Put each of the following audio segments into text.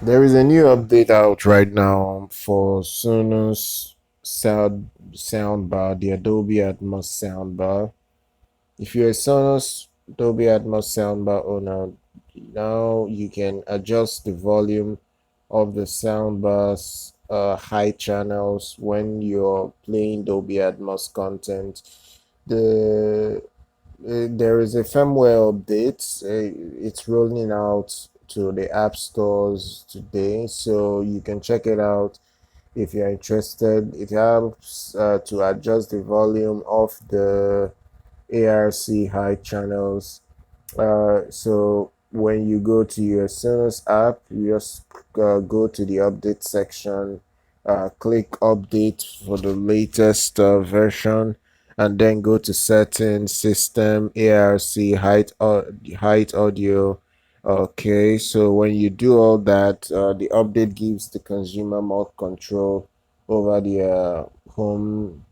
There is a new update out right now for Sonos soundbar, the Dolby Atmos soundbar. If you're a Sonos Dolby Atmos soundbar owner, now you can adjust the volume of the soundbar's high channels when you're playing Dolby Atmos content. The there is a firmware update. It's rolling out to the app stores today, so you can check it out if you're interested. It helps to adjust the volume of the ARC high channels. So when you go to your Sonos app, you just go to the update section, click update for the latest version, and then go to settings, system, ARC, height audio. Okay, so when you do all that, the update gives the consumer more control over the home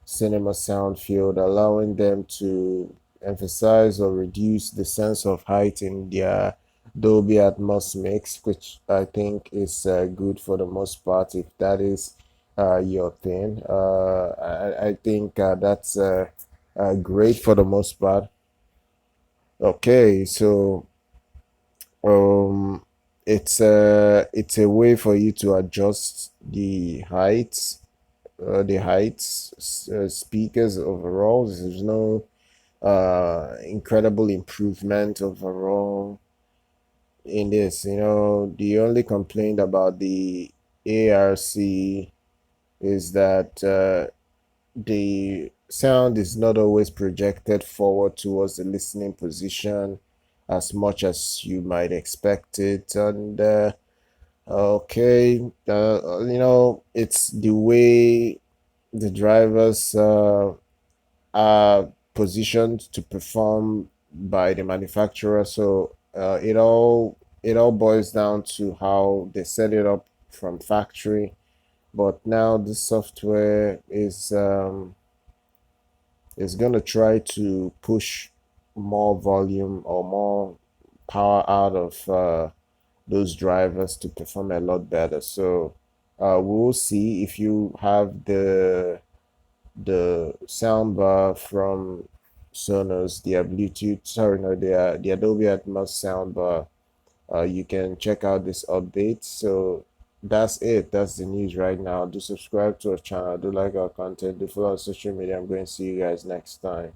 cinema sound field, allowing them to emphasize or reduce the sense of height in their Dolby Atmos mix, which I think is good for the most part if that is your thing. I think that's great for the most part. Okay, so um, it's a way for you to adjust the heights speakers overall. There's no incredible improvement overall in this. The only complaint about the ARC is that the sound is not always projected forward towards the listening position as much as you might expect it. And okay, it's the way the drivers are positioned to perform by the manufacturer. So it all boils down to how they set it up from factory. But now the software is gonna try to push more volume or more power out of those drivers to perform a lot better. So we'll see if you have the soundbar from Sonos, their Bluetooth, sorry, no, the Adobe Atmos soundbar. You can check out this update. So that's it. That's the news right now. Do subscribe to our channel. Do like our content. Do follow on social media. I'm going to see you guys next time.